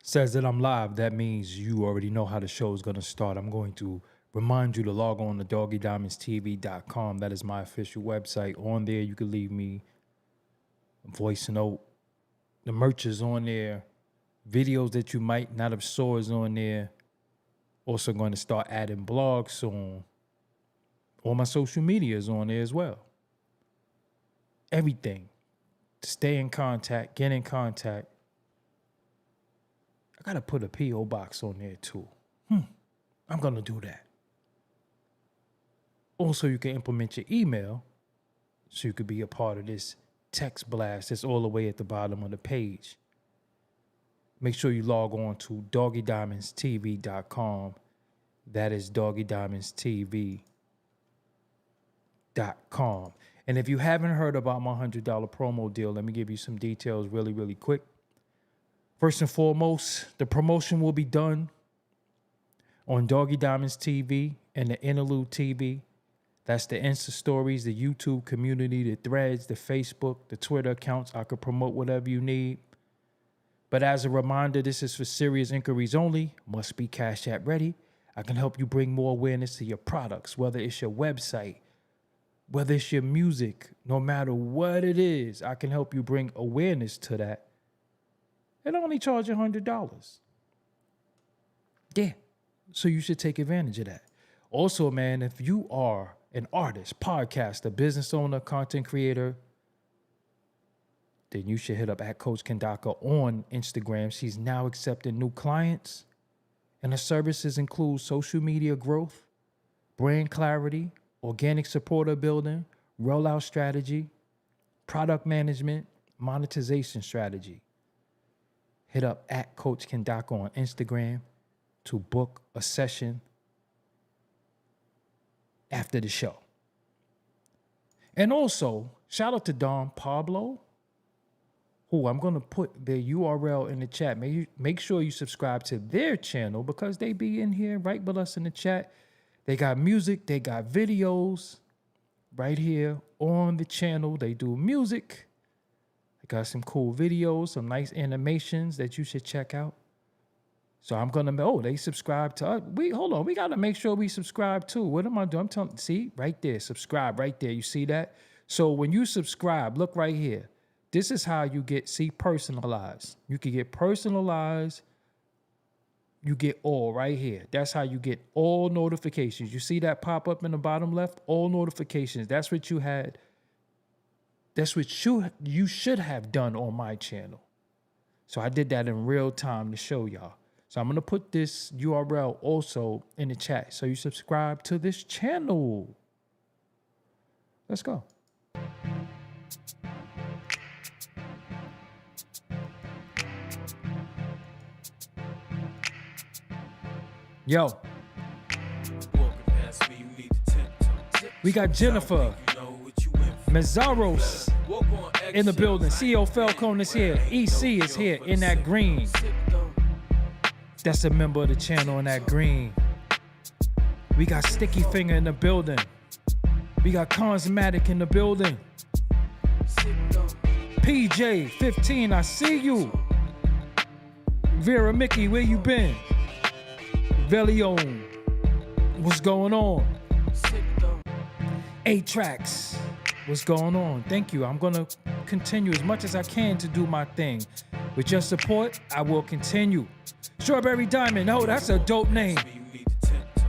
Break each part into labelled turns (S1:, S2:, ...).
S1: says that I'm live, that means you already know how the show is going to start. I'm going to remind you to log on to doggiediamondstv.com. That is my official website. On there, you can leave me a voice note. The merch is on there. Videos that you might not have saw is on there. Also going to start adding blogs soon. All my social media is on there as well. Everything. To stay in contact, get in contact. I got to put a P.O. box on there too. I'm going to do that. Also, you can implement your email so you could be a part of this text blast that's all the way at the bottom of the page. Make sure you log on to doggiediamondstv.com. That is doggiediamondstv.com. And if you haven't heard about my $100 promo deal, let me give you some details really, really quick. First and foremost, the promotion will be done on Doggie Diamonds TV and the Interlude TV. That's the Insta stories, the YouTube community, the threads, the Facebook, the Twitter accounts. I could promote whatever you need. But as a reminder, this is for serious inquiries only. Must be Cash App ready. I can help you bring more awareness to your products, whether it's your website, whether it's your music, no matter what it is, I can help you bring awareness to that. And only charge $100. Yeah, so you should take advantage of that. Also, man, if you are an artist, podcaster, business owner, content creator, then you should hit up at Coach Kendaka on Instagram. She's now accepting new clients. And her services include social media growth, brand clarity, organic supporter building, rollout strategy, product management, monetization strategy. Hit up at Coach Kendaka on Instagram to book a session after the show. And also, shout out to Don Pablo, who I'm going to put their URL in the chat. Make sure you subscribe to their channel because they be in here right with us in the chat. They got music, they got videos right here on the channel. They do music. They got some cool videos, some nice animations that you should check out. So I'm going to, they subscribe to us. Hold on, we got to make sure we subscribe too. What am I doing? I'm telling, see, right there, subscribe right there. You see that? So when you subscribe, look right here. This is how you get, personalized. You can get personalized. You get all right here. That's how you get all notifications. You see that pop up in the bottom left? All notifications. That's what you had. That's what you should have done on my channel. So I did that in real time to show y'all. So I'm going to put this URL also in the chat. So you subscribe to this channel. Let's go. Yo, we got Jennifer Mazzaros in the building. CEO Falcone is here. EC is here in that green. That's a member of the channel in that green. We got Sticky Finger in the building. We got Cosmatic in the building. PJ 15, I see you. Vera Mickey, where you been? Velion, what's going on? 8 Tracks, what's going on? Thank you. I'm going to continue as much as I can to do my thing. With your support, I will continue. Strawberry Diamond, oh, that's a dope name.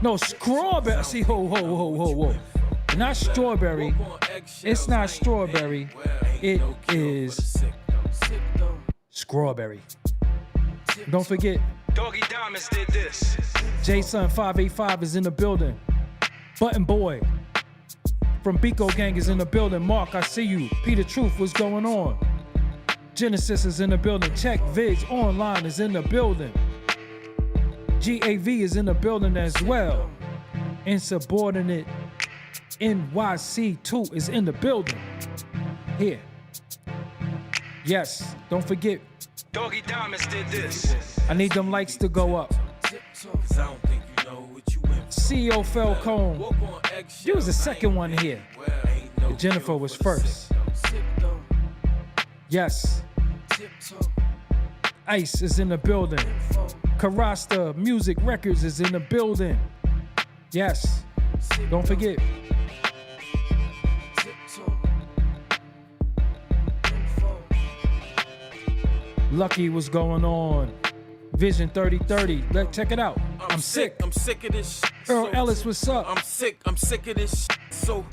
S1: No, Strawberry. See, whoa. Not strawberry. It's not strawberry. It is Strawberry. Don't forget, Doggie Diamonds did this. Jason 585 is in the building. Button Boy from Biko Gang is in the building. Mark, I see you. Peter Truth, what's going on? Genesis is in the building. Check Vids Online is in the building. GAV is in the building as well. Insubordinate NYC2 is in the building. Here. Yes, don't forget, Doggie Diamonds did this. I need them likes to go up. CEO Falcone. You was the second one here. But Jennifer was first. Yes. Ice is in the building. Karasta Music Records is in the building. Yes. Don't forget. Lucky, what's going on? Vision 3030. Check it out. I'm sick.
S2: I'm sick of this shit.
S1: Earl Ellis, what's up?
S2: I'm sick of this shit. So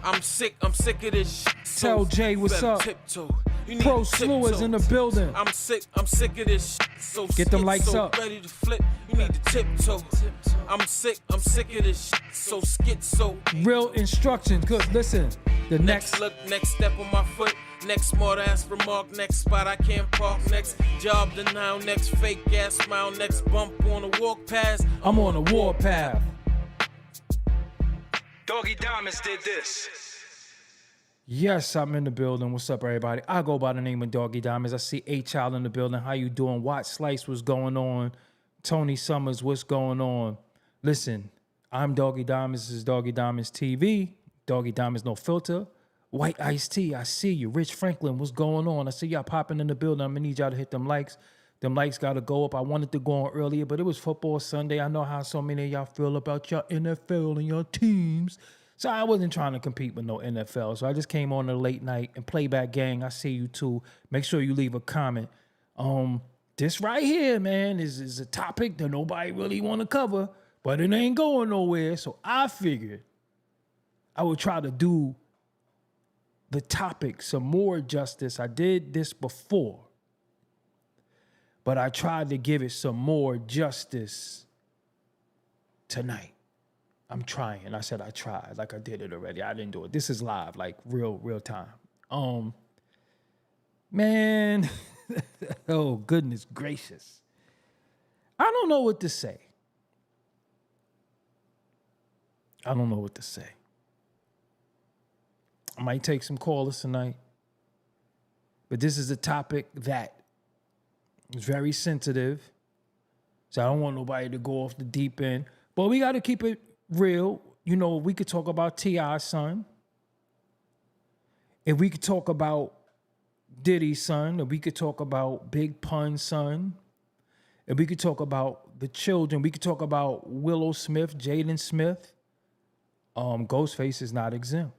S2: I'm sick of this shit.
S1: Tell Jay what's up. Pro Slew is in the building.
S2: I'm sick of this shit. So
S1: get them lights up.
S2: Ready to flip. You need to tiptoe. I'm sick of this shit. So schizo.
S1: Real instructions. Good. Listen. The
S2: next look, next step on my foot. Next smart ass remark, next spot I can't park, next job denial, next fake ass smile, next bump on a walk past.
S1: I'm on a war path.
S3: Doggie Diamonds did this.
S1: Yes, I'm in the building. What's up, everybody? I go by the name of Doggie Diamonds. I see A-Child in the building. How you doing? Watch Slice, what's going on? Tony Summers, what's going on? Listen, I'm Doggie Diamonds. This is Doggie Diamonds TV. Doggie Diamonds, no filter. White Iced Tea, I see you. Rich Franklin, what's going on? I see y'all popping in the building. I'm going to need y'all to hit them likes. Them likes got to go up. I wanted to go on earlier, but it was football Sunday. I know how so many of y'all feel about your NFL and your teams. So I wasn't trying to compete with no NFL. So I just came on a late night and Playback Gang. I see you too. Make sure you leave a comment. This right here, man, is a topic that nobody really want to cover, but it ain't going nowhere. So I figured I would try to do the topic some more justice. I did this before, but I tried to give it some more justice tonight. I'm trying. I said I tried, like I did it already. I didn't do it. This is live, like real time. Man, oh goodness gracious. I don't know what to say. I don't know what to say. I might take some callers tonight. But this is a topic that is very sensitive. So I don't want nobody to go off the deep end. But we got to keep it real. You know, we could talk about T.I.'s son. If we could talk about Diddy's son. If we could talk about Big Pun's son. If we could talk about the children. We could talk about Willow Smith, Jaden Smith. Ghostface is not exempt.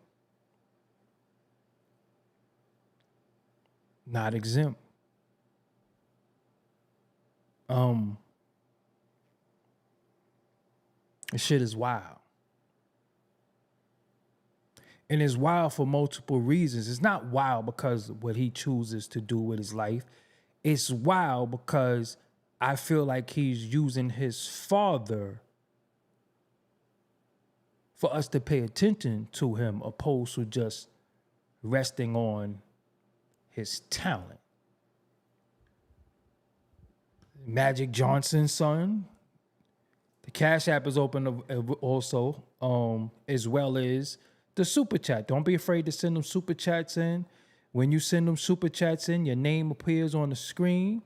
S1: Not exempt. This shit is wild. And it's wild for multiple reasons. It's not wild because of what he chooses to do with his life. It's wild because I feel like he's using his father for us to pay attention to him, opposed to just resting on his talent. Magic Johnson's son. The Cash App is open also, as well as the Super Chat. Don't be afraid to send them Super Chats in. When you send them Super Chats in, your name appears on the screen,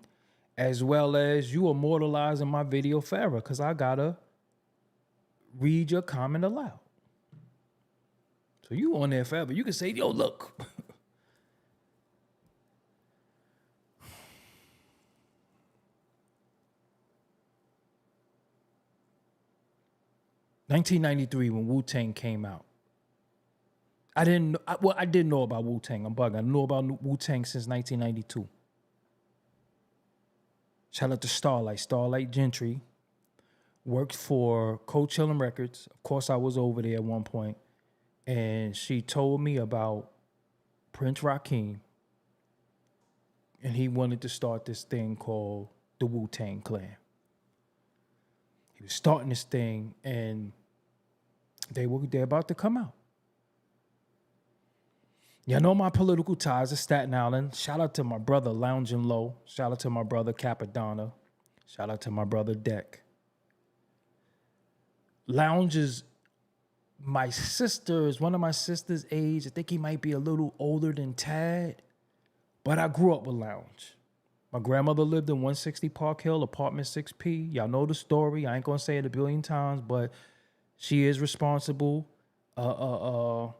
S1: as well as you immortalizing my video forever, because I gotta read your comment aloud. So you on there forever. You can say, yo, look. 1993 when Wu-Tang came out. I didn't know about Wu-Tang. I'm bugging. I knew about Wu-Tang since 1992. Shout out to Starlight Gentry. Worked for Coachella Records. Of course, I was over there at one point. And she told me about Prince Rakeem. And he wanted to start this thing called the Wu-Tang Clan. He was starting this thing, and they're about to come out. Y'all know my political ties to Staten Island. Shout out to my brother Lounging Low. Shout out to my brother Capadonna. Shout out to my brother Deck. Lounge is one of my sister's age. I think he might be a little older than Tad, but I grew up with Lounge. My grandmother lived in 160 Park Hill, apartment 6P. Y'all know the story. I ain't gonna say it a billion times, but she is responsible for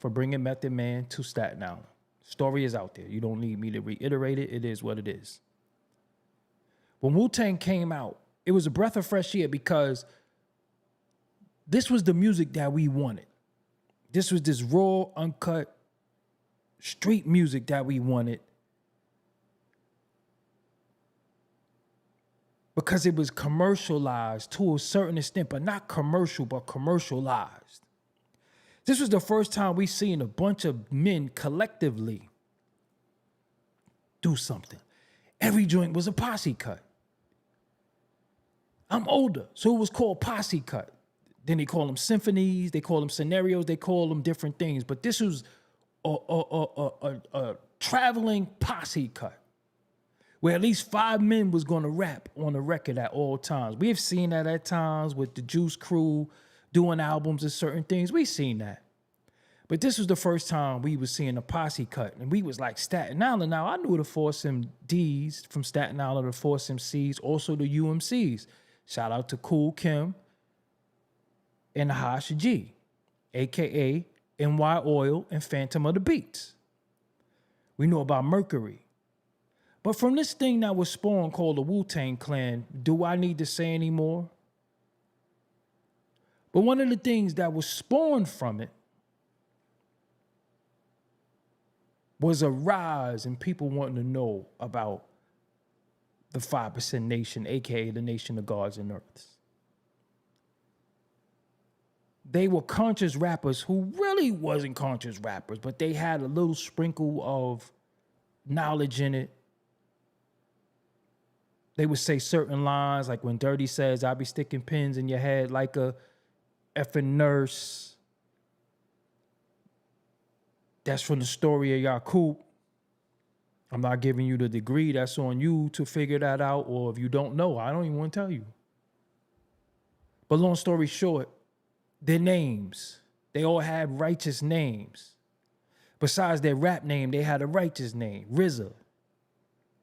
S1: bringing Method Man to Staten Island. Story is out there. You don't need me to reiterate it. It is what it is. when Wu-Tang came out, it was a breath of fresh air because this was the music that we wanted. This was this raw, uncut, street music that we wanted. Because it was commercialized to a certain extent, but not commercial, but commercialized. This was the first time we seen a bunch of men collectively do something. Every joint was a posse cut. I'm older, so it was called posse cut. Then they call them symphonies, they call them scenarios, they call them different things. But this was a traveling posse cut, where at least 5 men was going to rap on the record at all times. We have seen that at times with the Juice Crew doing albums and certain things. We've seen that. But this was the first time we was seeing a posse cut. And we was like Staten Island. Now, I knew the Force MDs from Staten Island, the Force MCs, also the UMCs. Shout out to Cool Kim and the Hash G, a.k.a. NY Oil and Phantom of the Beats. We know about Mercury. But from this thing that was spawned called the Wu-Tang Clan, do I need to say any more? But one of the things that was spawned from it was a rise in people wanting to know about the 5% Nation, aka the Nation of Gods and Earths. They were conscious rappers who really wasn't conscious rappers, but they had a little sprinkle of knowledge in it. They would say certain lines, like when Dirty says, "I'll be sticking pins in your head like a effing nurse." That's from the story of Yakub. I'm not giving you the degree. That's on you to figure that out. Or if you don't know, I don't even want to tell you. But long story short, their names, they all had righteous names. Besides their rap name, they had a righteous name. RZA,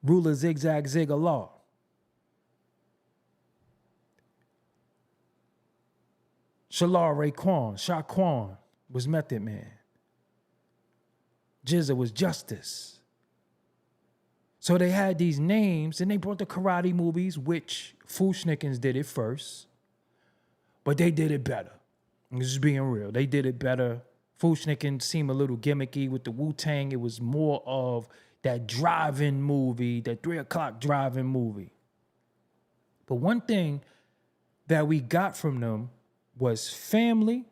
S1: Ruler Zigzag Zig Allah. Shalal Raekwon, Shaquan was Method Man. Jizza was Justice. So they had these names, and they brought the karate movies, which Fu-Schnickens did it first, but they did it better. I'm just being real. They did it better. Fu-Schnickens seemed a little gimmicky with the Wu-Tang. It was more of that drive-in movie, that 3 o'clock drive-in movie. But one thing that we got from them was family,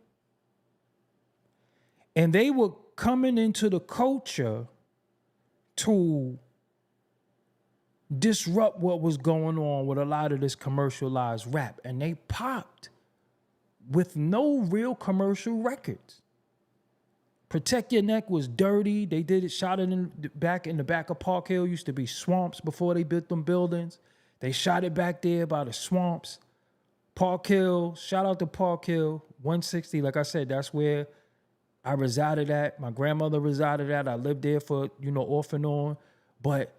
S1: and they were coming into the culture to disrupt what was going on with a lot of this commercialized rap, and they popped with no real commercial records. Protect Your Neck was dirty. They did it, shot it in the back of Park Hill. Used to be swamps before they built them buildings. They shot it back there by the swamps. Park Hill, shout out to Park Hill, 160. Like I said, that's where I resided at. My grandmother resided at. I lived there for, off and on. But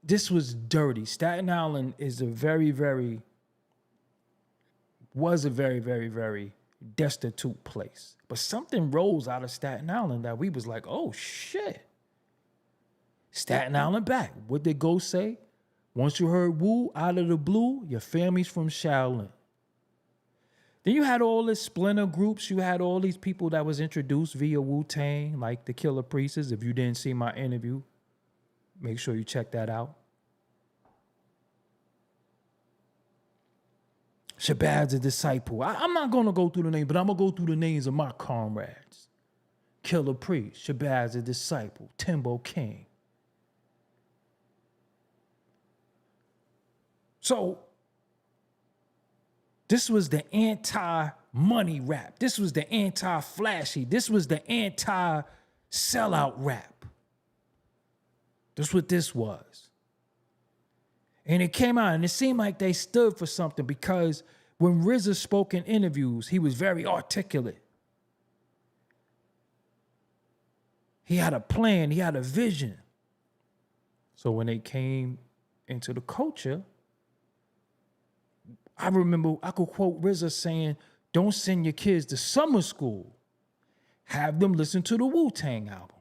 S1: this was dirty. Staten Island is was a very, very, very destitute place. But something rose out of Staten Island that we was like, oh, shit. Staten Island back. What did Ghost say? Once you heard Wu out of the blue, your family's from Shaolin. Then you had all these splinter groups. You had all these people that was introduced via Wu-Tang, like the Killer Priests. If you didn't see my interview, make sure you check that out. Shabazz the Disciple. I'm not going to go through the name, but I'm going to go through the names of my comrades. Killer Priest, Shabazz the Disciple, Timbo King. So, this was the anti-money rap. This was the anti-flashy. This was the anti-sellout rap. That's what this was. And it came out, and it seemed like they stood for something because when RZA spoke in interviews, he was very articulate. He had a plan. He had a vision. So when they came into the culture, I remember I could quote RZA saying, don't send your kids to summer school. Have them listen to the Wu-Tang album.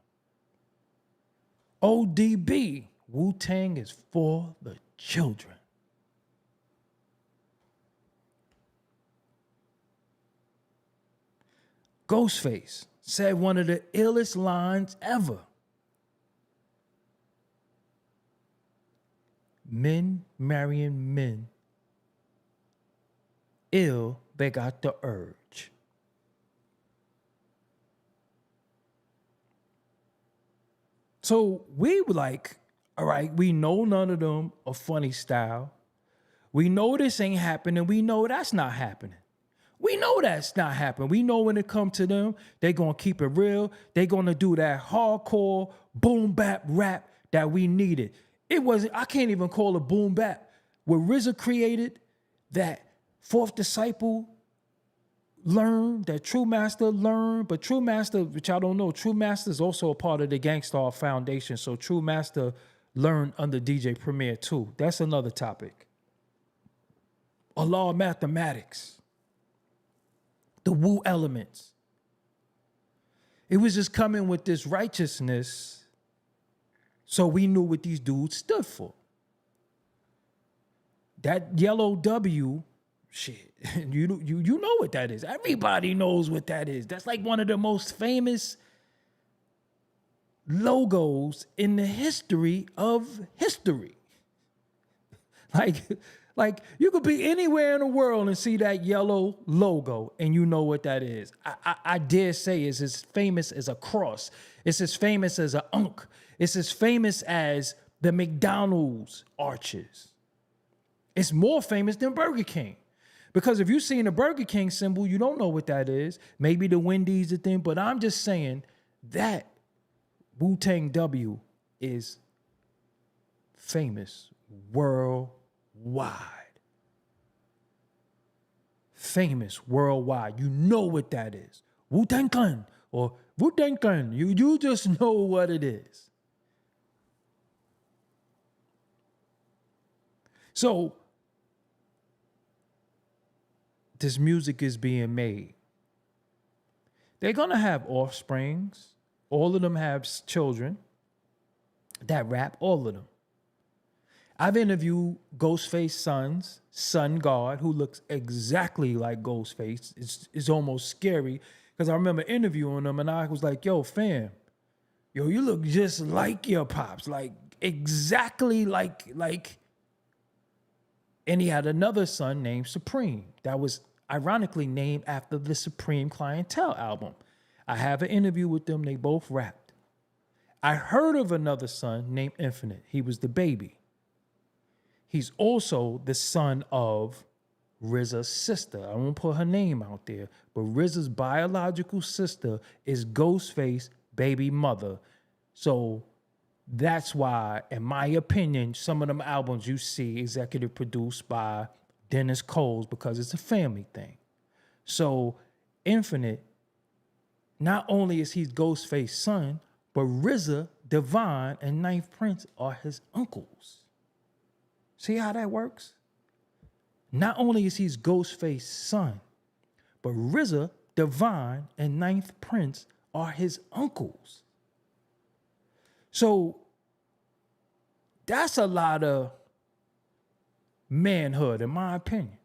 S1: ODB, Wu-Tang is for the children. Ghostface said one of the illest lines ever. Men marrying men. Ill, they got the urge. So we were like, all right, we know none of them are funny style. We know this ain't happening. We know that's not happening. We know that's not happening. We know when it comes to them, they're going to keep it real. They're going to do that hardcore boom bap rap that we needed. It wasn't, I can't even call it boom bap. What RZA created, that Fourth Disciple learned, that True Master learned, but True Master, which I don't know, True Master is also a part of the Gangstar Foundation, so True Master learned under DJ Premier too. That's another topic. A law of mathematics. The Wu elements. It was just coming with this righteousness, so we knew what these dudes stood for. That yellow W, shit, you know what that is. Everybody knows what that is. That's like one of the most famous logos in the history of history. Like you could be anywhere in the world and see that yellow logo and you know what that is. I dare say it's as famous as a cross. It's as famous as an Unk. It's as famous as the McDonald's arches. It's more famous than Burger King. Because if you've seen a Burger King symbol, you don't know what that is. Maybe the Wendy's the thing, but I'm just saying that Wu-Tang W is famous worldwide. Famous worldwide. You know what that is. Wu-Tang Clan or Wu-Tang Clan. You just know what it is. So this music is being made. They're going to have offsprings. All of them have children that rap, all of them. I've interviewed Ghostface Son's son guard, who looks exactly like Ghostface. It's almost scary because I remember interviewing him and I was like, yo, fam, yo, you look just like your pops, like exactly like. And he had another son named Supreme that was ironically named after the Supreme Clientele album. I have an interview with them. They both rapped. I heard of another son named Infinite. He was the baby. He's also the son of RZA's sister. I won't put her name out there, but RZA's biological sister is Ghostface's baby mother. So that's why, in my opinion, some of them albums you see executive produced by Dennis Coles because it's a family thing. So Infinite, not only is he Ghostface's son, but RZA, Divine, and Ninth Prince are his uncles. See how that works? Not only is he Ghostface's son, but RZA, Divine, and Ninth Prince are his uncles. So that's a lot of manhood, in my opinion.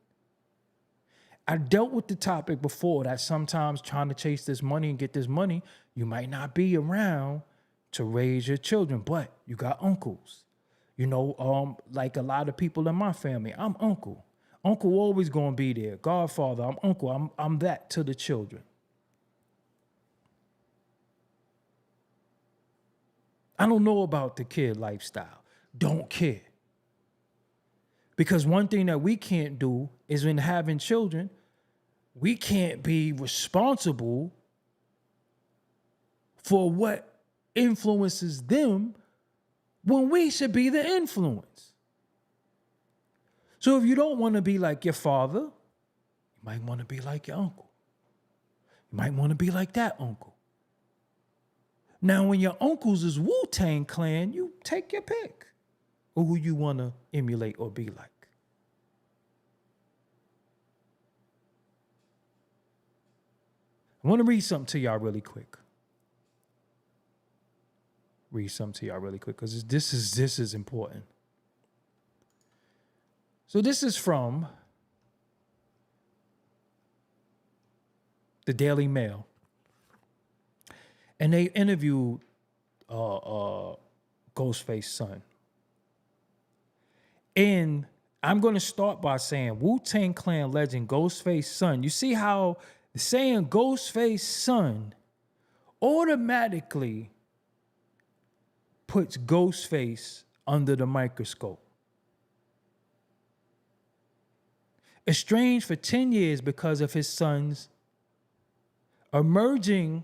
S1: I dealt with the topic before that sometimes trying to chase this money and get this money, you might not be around to raise your children, but you got uncles. You know, like a lot of people in my family, I'm uncle. Uncle always gonna be there. Godfather, I'm uncle. I'm that to the children. I don't know about the kid lifestyle. Don't care. Because one thing that we can't do is when having children, we can't be responsible for what influences them when we should be the influence. So if you don't want to be like your father, you might want to be like your uncle. You might want to be like that uncle. Now, when your uncles is Wu-Tang Clan, you take your pick of who you want to emulate or be like. I want to read something to y'all really quick. Because this is important. So this is from the Daily Mail. And they interviewed Ghostface's son. And I'm going to start by saying Wu-Tang Clan legend Ghostface's son. You see how saying Ghostface's son automatically puts Ghostface under the microscope. Estranged for 10 years because of his son's emerging,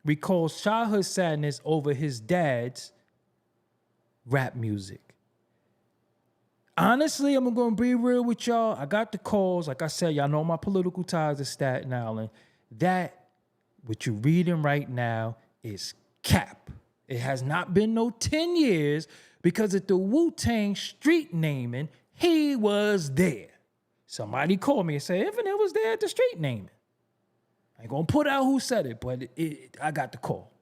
S1: recalls childhood sadness over his dad's rap music. Honestly, I'm going to be real with y'all. I got the calls. Like I said, y'all know my political ties to Staten Island. That, what you're reading right now, is cap. It has not been no 10 years because at the Wu-Tang street naming, he was there. Somebody called me and said, Infinite was there at the street naming. I ain't going to put out who said it, but I got the call.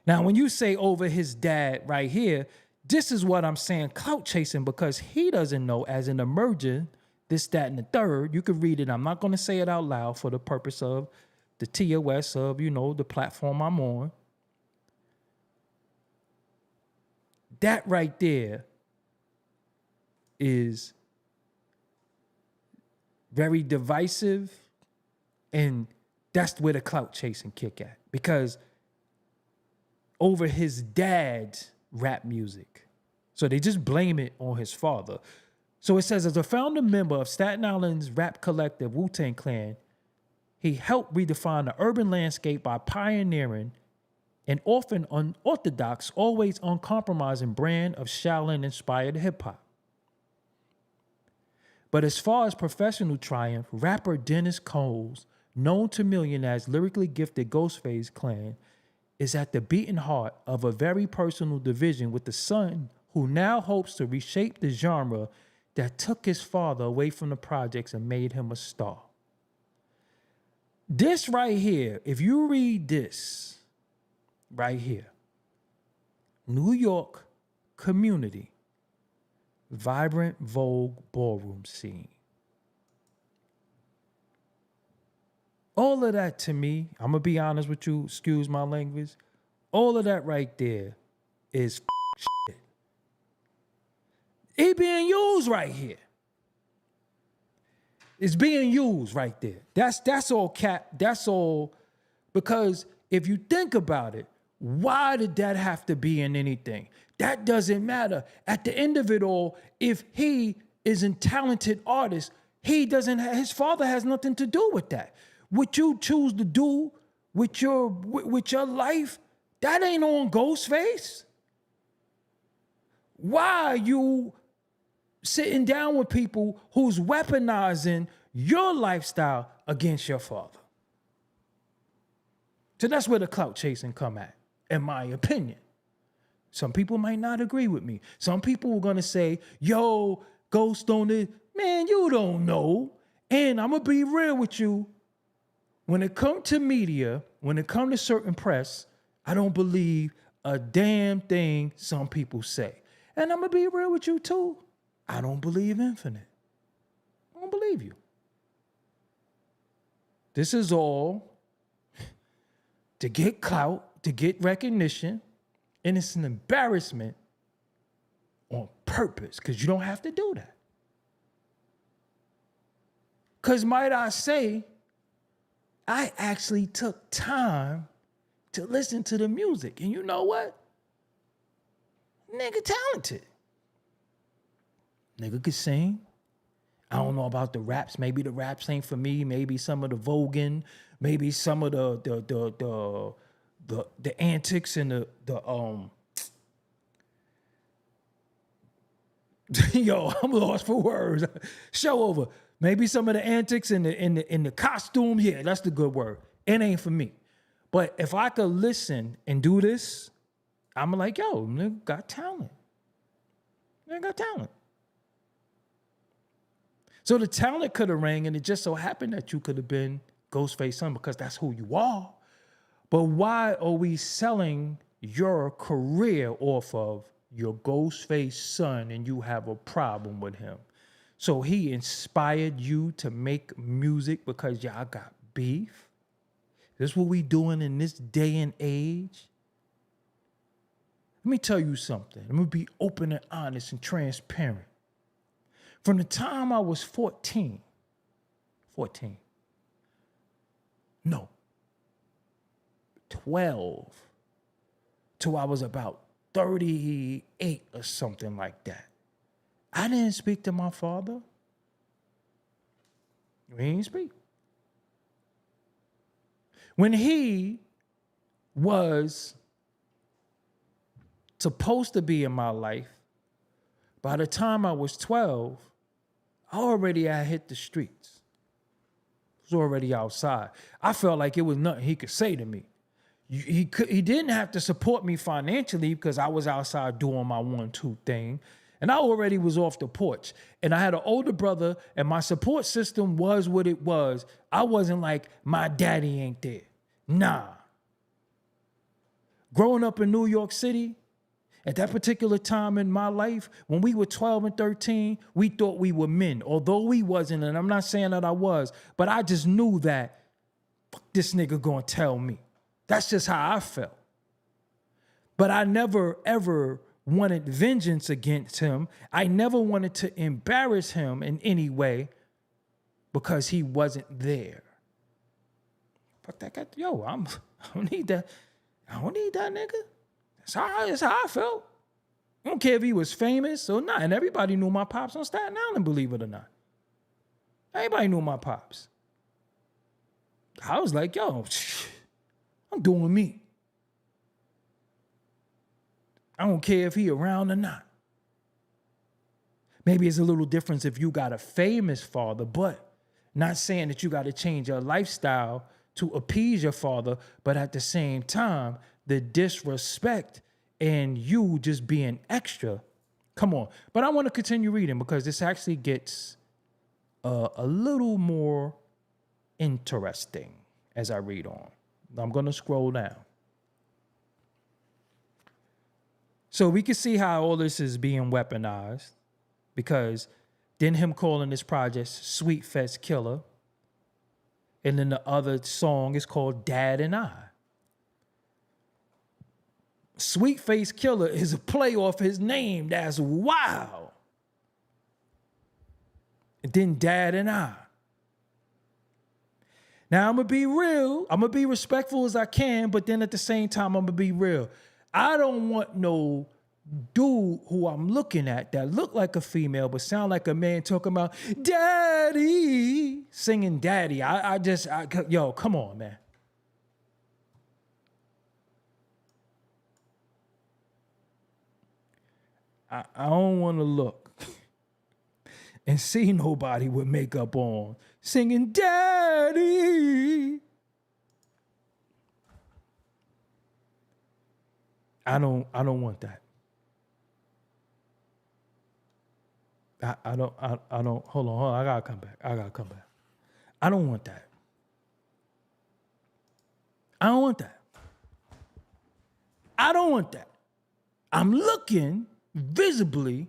S1: Now, when you say over his dad right here, this is what I'm saying, clout chasing, because he doesn't know as an emergent, this, that, and the third. You could read it. I'm not going to say it out loud for the purpose of the TOS of, the platform I'm on. That right there is very divisive, and that's where the clout chasing kick at. Because over his dad's rap music. So they just blame it on his father. So it says, as a founder member of Staten Island's rap collective Wu-Tang Clan, he helped redefine the urban landscape by pioneering an often unorthodox, always uncompromising brand of Shaolin-inspired hip-hop. But as far as professional triumph, rapper Dennis Coles, known to millions as lyrically gifted Ghostface Clan, is at the beating heart of a very personal division with the son who now hopes to reshape the genre that took his father away from the projects and made him a star. This right here, if you read this right here, New York community, vibrant Vogue ballroom scene. All of that to me, I'm going to be honest with you, excuse my language, all of that right there is shit. It being used right here. It's being used right there. That's all cap. That's all. Because if you think about it, why did that have to be in anything? That doesn't matter. At the end of it all, if he is a talented artist, his father has nothing to do with that. What you choose to do with your life, that ain't on Ghostface. Why are you sitting down with people who's weaponizing your lifestyle against your father? So that's where the clout chasing come at, in my opinion. Some people might not agree with me. Some people are going to say, yo, Ghost on it. Man, you don't know. And I'm going to be real with you. When it comes to media, when it comes to certain press, I don't believe a damn thing some people say. And I'm going to be real with you too. I don't believe Infinite. I don't believe you. This is all to get clout, to get recognition, and it's an embarrassment on purpose because you don't have to do that. Because might I say, I actually took time to listen to the music. And you know what? Nigga talented. Nigga could sing. I don't know about the raps. Maybe the raps ain't for me. Maybe some of the voguing. Maybe some of the antics and yo, I'm lost for words. Show over. Maybe some of the antics in the costume, yeah, that's the good word. It ain't for me. But if I could listen and do this, I'm like, yo, nigga got talent. Nigga got talent. So the talent could have rang, and it just so happened that you could have been Ghostface's son because that's who you are. But why are we selling your career off of your Ghostface's son and you have a problem with him? So he inspired you to make music because y'all got beef? This is what we doing in this day and age. Let me tell you something. I'm going to be open and honest and transparent. From the time I was 14, no, 12, till I was about 38 or something like that, I didn't speak to my father. We didn't speak. When he was supposed to be in my life, by the time I was 12, I already had hit the streets. I was already outside. I felt like it was nothing he could say to me. He didn't have to support me financially because I was outside doing my 1-2 thing. And I already was off the porch. And I had an older brother, and my support system was what it was. I wasn't like, my daddy ain't there. Nah. Growing up in New York City, at that particular time in my life, when we were 12 and 13, we thought we were men. Although we wasn't, and I'm not saying that I was, but I just knew that, fuck this nigga gonna tell me. That's just how I felt. But I never, ever wanted vengeance against him. I never wanted to embarrass him in any way because he wasn't there. Fuck that guy. Yo, I don't need that. I don't need that nigga. That's how I felt. I don't care if he was famous or not. And everybody knew my pops on Staten Island, believe it or not. Everybody knew my pops. I was like, yo, I'm doing me. I don't care if he around or not. Maybe it's a little difference if you got a famous father, but not saying that you got to change your lifestyle to appease your father, but at the same time, the disrespect and you just being extra, come on. But I want to continue reading because this actually gets a little more interesting as I read on. I'm going to scroll down. So we can see how all this is being weaponized because then him calling this project Ghostface Killah. And then the other song is called Dad and I. Ghostface Killah is a play off his name. That's wild. And then Dad and I. Now, I'm going to be real. I'm going to be respectful as I can, but then at the same time, I'm going to be real. I don't want no dude who I'm looking at that look like a female but sound like a man talking about daddy, singing daddy. Yo, come on, man. I don't want to look and see nobody with makeup on singing daddy. I don't want that. I don't, hold on, I gotta come back. I don't want that. I don't want that. I'm looking visibly,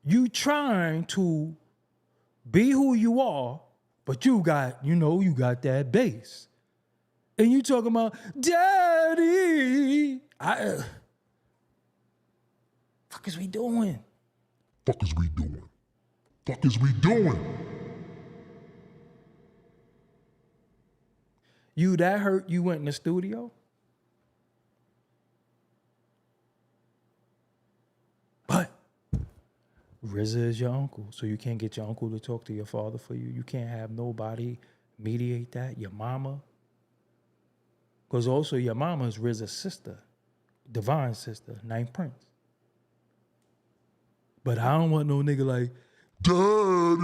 S1: you trying to be who you are, but you got that bass. And you talking about daddy. Fuck is we doing? You that hurt you went in the studio? But RZA is your uncle, so you can't get your uncle to talk to your father for you. You can't have nobody mediate that. Your mama. Because also your mama is RZA's sister, divine sister, named Prince. But I don't want no nigga like, daddy.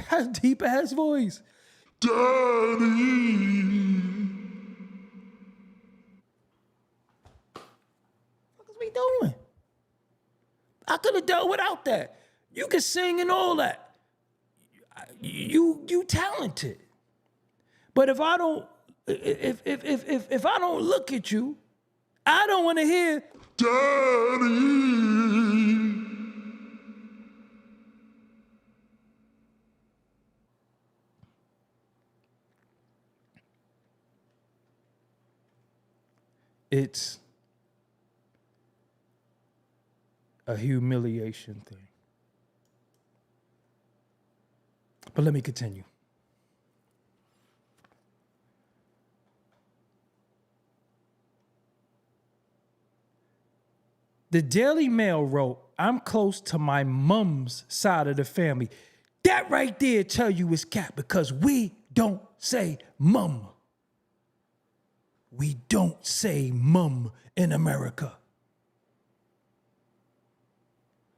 S1: Has deep ass voice. Daddy. What is we doing? I could have dealt without that. You can sing and all that. You talented. But if I don't look at you, I don't want to hear daddy. it's a humiliation thing. But let me continue. The Daily Mail wrote, I'm close to my mom's side of the family. That right there tell you it's cap because we don't say mum. We don't say mum in America.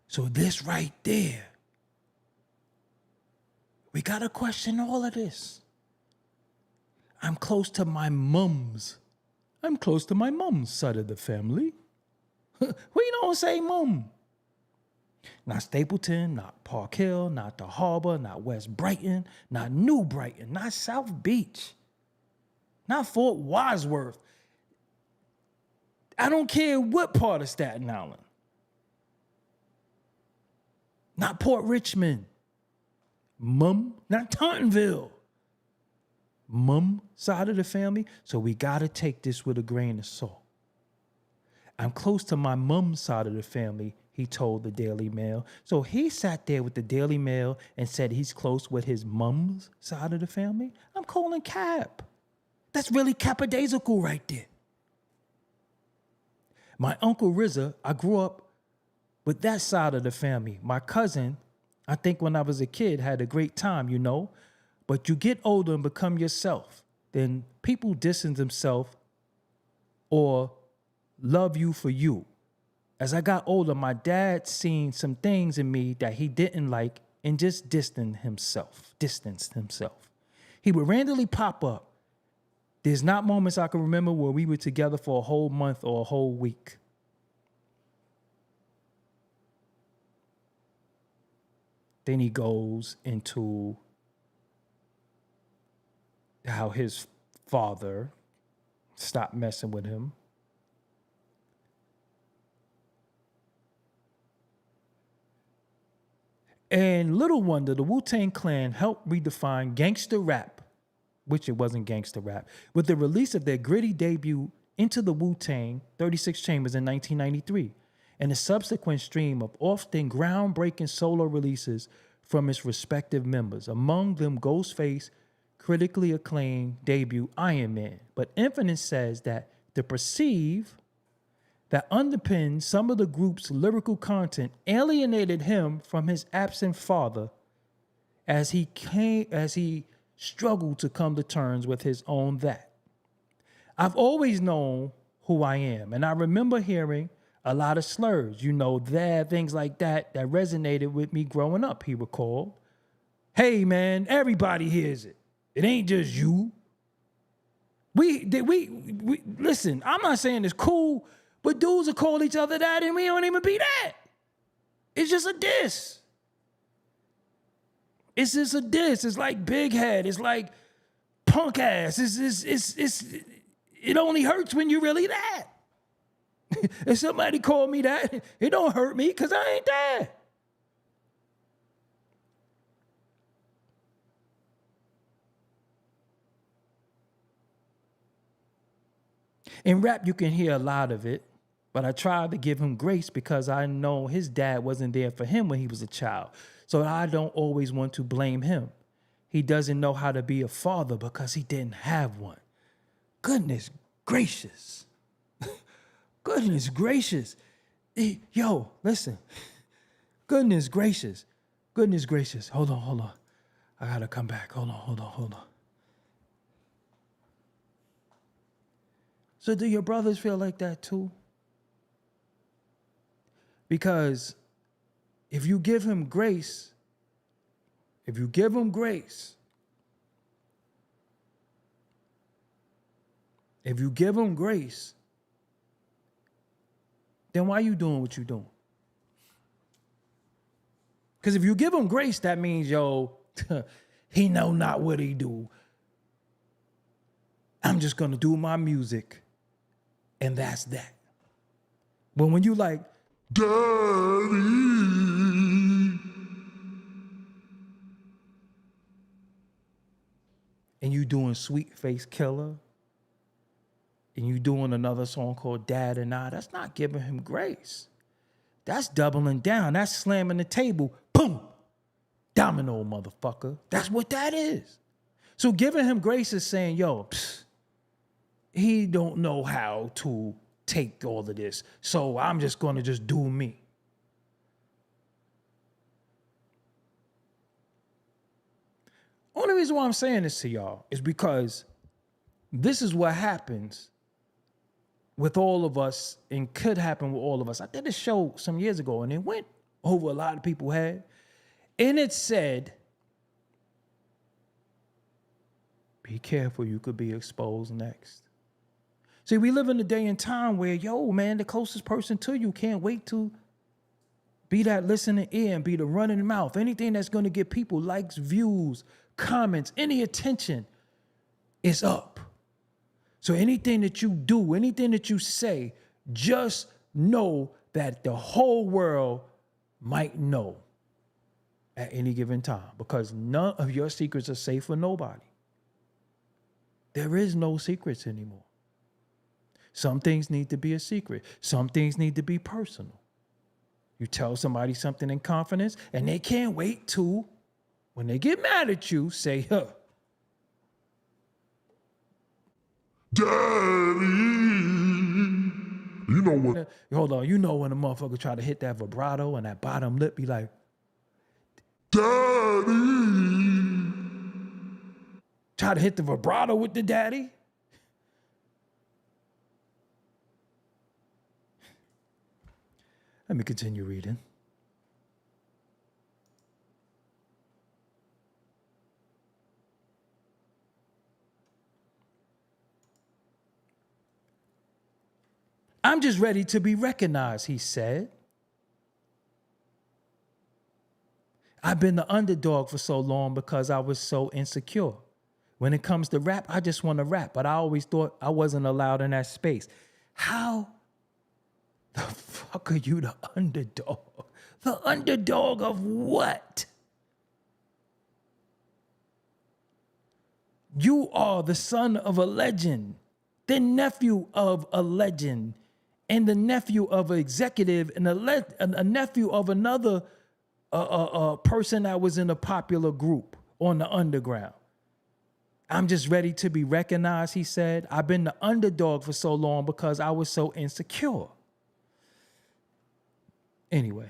S1: So this right there, we got to question all of this. I'm close to my mom's. I'm close to my mom's side of the family. We don't say mum. Not Stapleton, not Park Hill, not the Harbor, not West Brighton, not New Brighton, not South Beach, not Fort Wadsworth. I don't care what part of Staten Island. Not Port Richmond. Mum, not Tauntonville. Mum side of the family. So we got to take this with a grain of salt. I'm close to my mom's side of the family, he told the Daily Mail. So he sat there with the Daily Mail and said he's close with his mom's side of the family. I'm calling cap. That's really capadaisical right there. My Uncle Rizza, I grew up with that side of the family. My cousin, I think when I was a kid, had a great time, you know. But you get older and become yourself. Then people distance themselves or love you for you. As I got older, my dad seen some things in me that he didn't like and just distanced himself. He would randomly pop up. There's not moments I can remember where we were together for a whole month or a whole week. Then he goes into how his father stopped messing with him. And little wonder, the Wu-Tang Clan helped redefine gangster rap, which it wasn't gangster rap, with the release of their gritty debut Into the Wu-Tang, 36 Chambers in 1993, and a subsequent stream of often groundbreaking solo releases from its respective members, among them Ghostface critically acclaimed debut Iron Man. But Infinite says that the perceive that underpinned some of the group's lyrical content alienated him from his absent father as he struggled to come to terms with his own that. I've always known who I am, and I remember hearing a lot of slurs, you know, things like that resonated with me growing up, he recalled. Hey, man, everybody hears it. It ain't just you. We listen, I'm not saying it's cool, but dudes will call each other that and we don't even be that. It's just a diss. It's just a diss. It's like big head. It's like punk ass. It only hurts when you really that. If somebody called me that, it don't hurt me because I ain't that. In rap, you can hear a lot of it, but I tried to give him grace because I know his dad wasn't there for him when he was a child. So I don't always want to blame him. He doesn't know how to be a father because he didn't have one. Goodness gracious. Goodness gracious. Yo, listen. Goodness gracious. Goodness gracious. Hold on. I gotta come back. Hold on. So do your brothers feel like that too? Because if you give him grace, then why are you doing what you're doing? Because if you give him grace, that means, yo, he know not what he do. I'm just going to do my music, and that's that. But when you like, Daddy, and you doing Sweet Face Killer, and you doing another song called Dad and I, that's not giving him grace. That's doubling down. That's slamming the table. Boom. Domino, motherfucker. That's what that is. So giving him grace is saying, yo, he don't know how to take all of this. So I'm just going to just do me. Only reason why I'm saying this to y'all is because this is what happens with all of us and could happen with all of us. I did a show some years ago and it went over a lot of people's head. And it said, be careful, you could be exposed next. See, we live in a day and time where, yo, man, the closest person to you can't wait to be that listening ear and be the running mouth. Anything that's going to get people likes, views, comments, any attention is up. So anything that you do, anything that you say, just know that the whole world might know at any given time, because none of your secrets are safe for nobody. There is no secrets anymore. Some things need to be a secret. Some things need to be personal. You tell somebody something in confidence and they can't wait to, when they get mad at you, say, huh.
S4: Daddy, you know what?
S1: Hold on, you know when a motherfucker try to hit that vibrato and that bottom lip be like,
S4: Daddy.
S1: try to hit the vibrato with the daddy? Let me continue reading. I'm just ready to be recognized, he said. I've been the underdog for so long because I was so insecure. When it comes to rap, I just want to rap, but I always thought I wasn't allowed in that space. How the fuck are you the underdog? The underdog of what? You are the son of a legend, the nephew of a legend, and the nephew of an executive, and a nephew of another person that was in a popular group on the underground. I'm just ready to be recognized, he said. I've been the underdog for so long because I was so insecure. Anyway,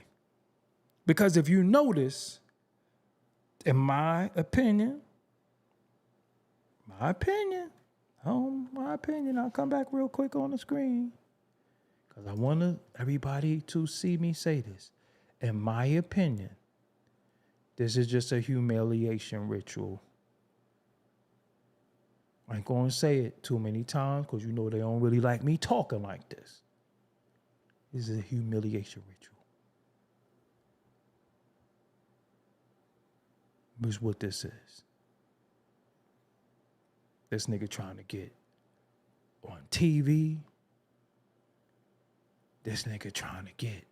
S1: because if you notice, in my opinion, I'll come back real quick on the screen because I want everybody to see me say this. In my opinion, this is just a humiliation ritual. I ain't going to say it too many times because you know they don't really like me talking like this. This is a humiliation ritual. Which is what this is. This nigga trying to get on TV. This nigga trying to get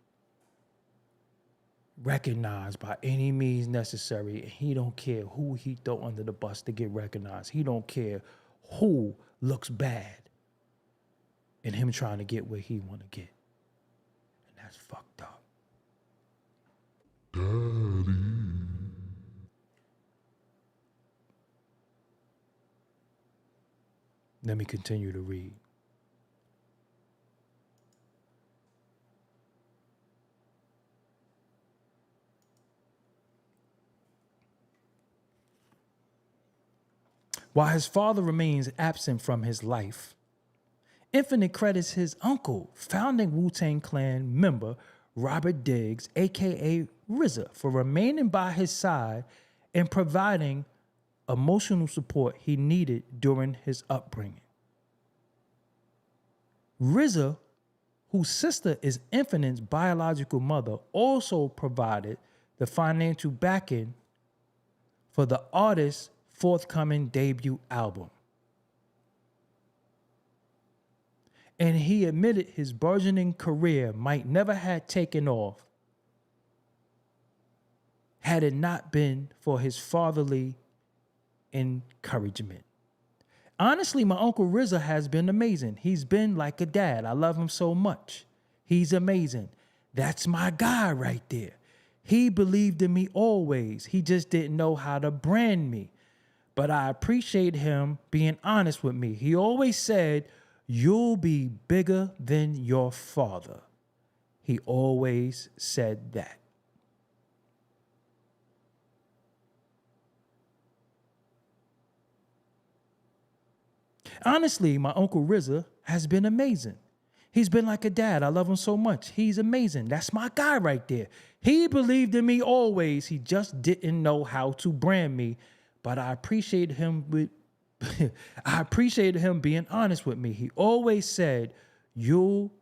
S1: recognized by any means necessary. And he don't care who he throw under the bus to get recognized. He don't care who looks bad in him trying to get where he want to get. And that's fucked up.
S4: Daddy.
S1: Let me continue to read. While his father remains absent from his life, Infinite credits his uncle, founding Wu-Tang Clan member Robert Diggs, a.k.a. RZA, for remaining by his side and providing emotional support he needed during his upbringing. RZA, whose sister is Infinite's biological mother, also provided the financial backing for the artist's forthcoming debut album. And he admitted his burgeoning career might never have taken off had it not been for his fatherly encouragement. Honestly, my Uncle RZA has been amazing. He's been like a dad. I love him so much. He's amazing. That's my guy right there. He believed in me always. He just didn't know how to brand me. But I appreciate him being honest with me. He always said, "You'll be bigger than your father." He always said that. Honestly, my Uncle RZA has been amazing. He's been like a dad. I love him so much. He's amazing. That's my guy right there. He believed in me always. He just didn't know how to brand me. But I appreciate him I appreciated him being honest with me. He always said, "You'll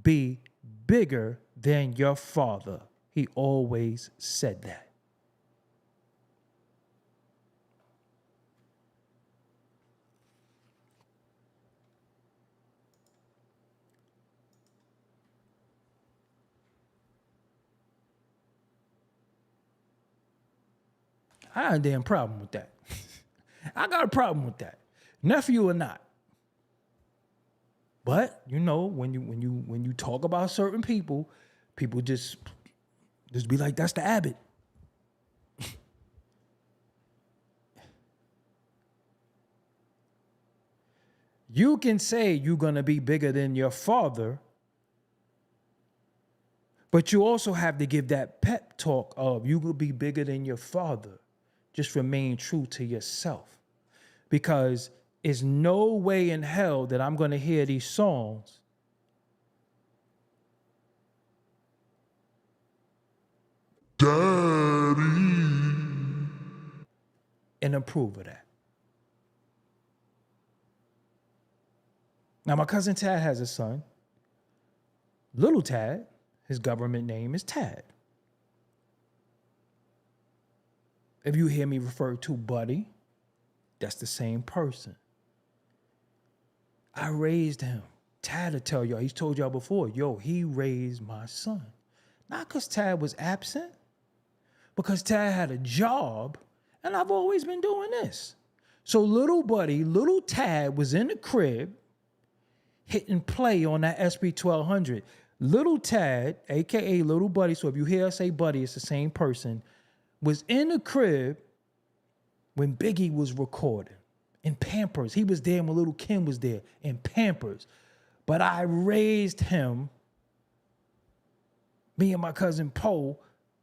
S1: be bigger than your father." He always said that. I had a damn problem with that. I got a problem with that, nephew or not. But you know, when you talk about certain people, people just be like, "That's the Abbott." You can say you're gonna be bigger than your father, but you also have to give that pep talk of you will be bigger than your father. Just remain true to yourself. Because there's no way in hell that I'm going to hear these songs Daddy and approve of that. Now, my cousin Tad has a son. Little Tad, his government name is Tad. If you hear me refer to Buddy, that's the same person. I raised him. Tad will tell y'all, he's told y'all before, yo, he raised my son. Not because Tad was absent, because Tad had a job, and I've always been doing this. So little Buddy, little Tad was in the crib, hitting play on that SB 1200. Little Tad, AKA Little Buddy, so if you hear us say Buddy, it's the same person, was in the crib when Biggie was recording in Pampers. He was there when Little Kim was there in Pampers. But I raised him, me and my cousin Poe,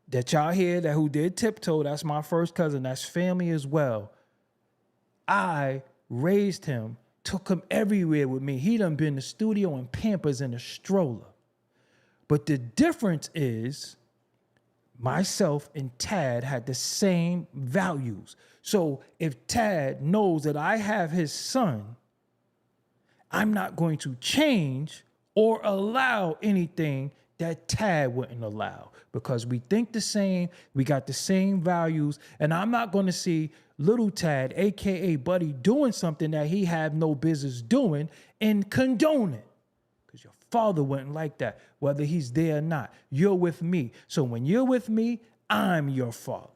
S1: that y'all hear that who did Tiptoe, that's my first cousin, that's family as well. I raised him, took him everywhere with me. He done been in the studio in Pampers in a stroller. But the difference is, myself and Tad had the same values. So if Tad knows that I have his son, I'm not going to change or allow anything that Tad wouldn't allow, because we think the same, we got the same values, and I'm not going to see little Tad, AKA Buddy, doing something that he have no business doing and condone it. Because your father wouldn't like that, whether he's there or not. You're with me. So when you're with me, I'm your father.